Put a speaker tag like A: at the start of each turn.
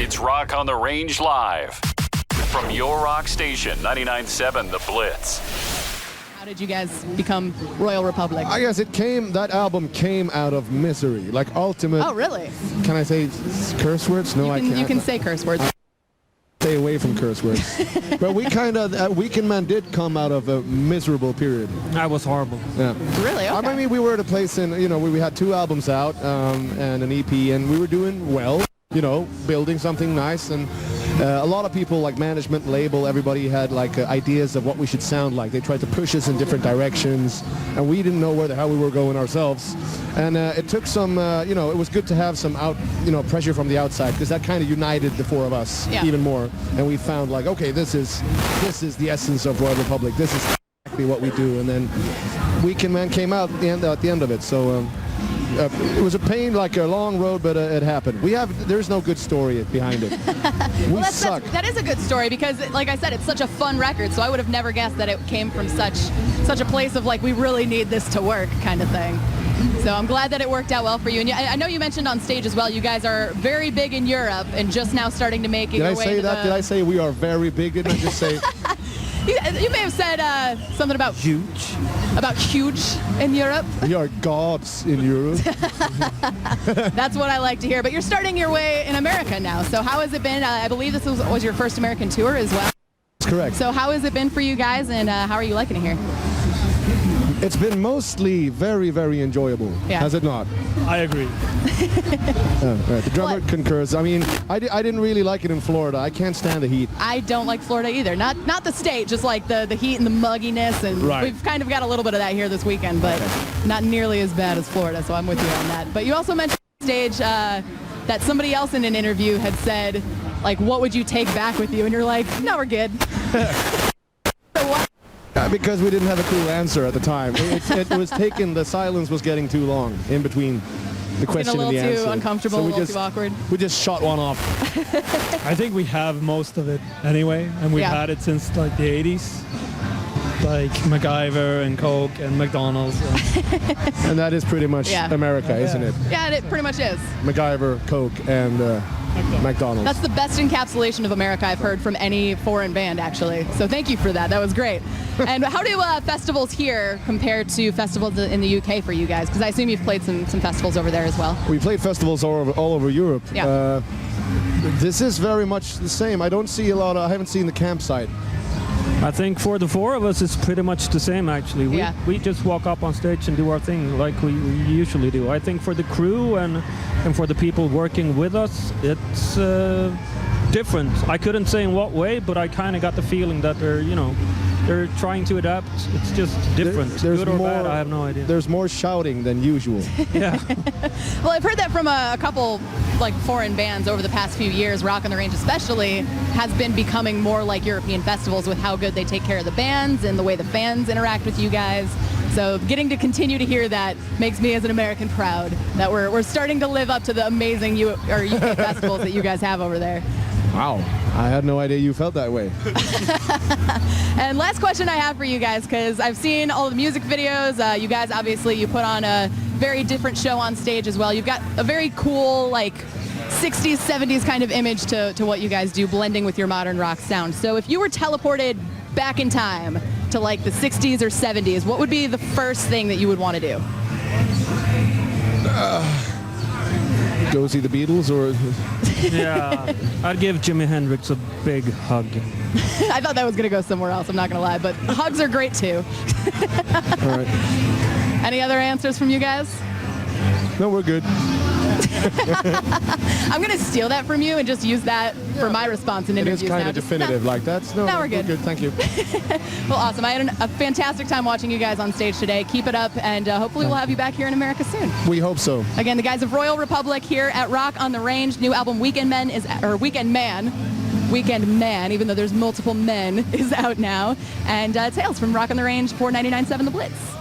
A: It's Rock on the Range Live from your rock station, 99.7 The Blitz.
B: How did you guys become Royal Republic?
C: I guess that album came out of misery, like ultimate.
B: Oh, really?
C: Can I say curse words? No, I can't.
B: You can say curse words.
C: Stay away from curse words. But we kind of, Weekend Man did come out of a miserable period.
D: That was horrible.
C: Yeah.
B: Really? Okay.
C: I mean, we were at a place in, we had 2 albums out and an EP, and we were doing well, building something nice. And a lot of people, like management, label, everybody had like ideas of what we should sound like. They tried to push us in different directions, and we didn't know where the hell we were going ourselves. And it took some, it was good to have some pressure from the outside, because that kind of united the 4 of us even more. And we found like, okay, this is the essence of Royal Republic. This is exactly what we do. And then Weekend Man came out at the end of it. So it was a pain, like a long road, but it happened. There's no good story behind it. We suck.
B: That is a good story, because, like I said, it's such a fun record. So I would have never guessed that it came from such a place of like, we really need this to work kind of thing. So I'm glad that it worked out well for you. And I know you mentioned on stage as well, you guys are very big in Europe and just now starting to make it your way to the...
C: Did I say we are very big? Didn't I just say...
B: You may have said something about huge. About huge in Europe.
C: We are gods in Europe.
B: That's what I like to hear. But you're starting your way in America now. So how has it been? I believe this was your first American tour as well.
C: That's correct.
B: So how has it been for you guys, and how are you liking it here?
C: It's been mostly very, very enjoyable, has it not?
D: I agree.
C: Right. The drummer concurs. I mean, I didn't really like it in Florida. I can't stand the heat.
B: I don't like Florida either. Not the state, just like the heat and the mugginess. And we've kind of got a little bit of that here this weekend, but not nearly as bad as Florida, so I'm with you on that. But you also mentioned on stage that somebody else in an interview had said, like, what would you take back with you? And you're like, no, we're good. So what?
C: Because we didn't have a cool answer at the time. It was taken, the silence was getting too long in between the question and the answer.
B: A little too uncomfortable, a little too awkward.
C: We just shot one off.
D: I think we have most of it anyway, and we've had it since like the 80s. Like MacGyver and Coke and McDonald's.
C: And that is pretty much America, isn't it?
B: Yeah, it pretty much is.
C: MacGyver, Coke, and McDonald's.
B: That's the best encapsulation of America I've heard from any foreign band, actually. So thank you for that. That was great. And how do festivals here compare to festivals in the UK for you guys? Because I assume you've played some festivals over there as well.
C: We played festivals all over Europe.
B: Yeah.
C: This is very much the same. I haven't seen the campsite.
D: I think for the 4 of us, it's pretty much the same, actually. We just walk up on stage and do our thing like we usually do. I think for the crew and for the people working with us, it's different. I couldn't say in what way, but I kind of got the feeling that they're trying to adapt. It's just different.
C: There's
D: good or
C: more,
D: bad, I have no idea.
C: There's more shouting than usual.
D: Yeah.
B: Well, I've heard that from a couple like foreign bands over the past few years. Rock on the Range especially has been becoming more like European festivals with how good they take care of the bands and the way the fans interact with you guys. So getting to continue to hear that makes me as an American proud that we're starting to live up to the amazing UK festivals that you guys have over there.
C: Wow, I had no idea you felt that way.
B: And last question I have for you guys, because I've seen all the music videos. You guys, obviously, you put on a very different show on stage as well. You've got a very cool, like, 60s, 70s kind of image to what you guys do, blending with your modern rock sound. So if you were teleported back in time to, like, the 60s or 70s, what would be the first thing that you would want to do?
C: Go see the Beatles, or...
D: Yeah, I'd give Jimi Hendrix a big hug.
B: I thought that was going to go somewhere else, I'm not going to lie, but hugs are great too.
C: All right.
B: Any other answers from you guys?
C: No, we're good.
B: I'm going to steal that from you and just use that for my response in interviews.
C: It is kind of definitive, like that. No,
B: we're good.
C: Thank you.
B: Well, awesome. I had a fantastic time watching you guys on stage today. Keep it up, and hopefully we'll have you back here in America soon.
C: We hope so.
B: Again, the guys of Royal Republic here at Rock on the Range. New album Weekend Man, even though there's multiple men, is out now. And it's Hales from Rock on the Range for 99.7 The Blitz.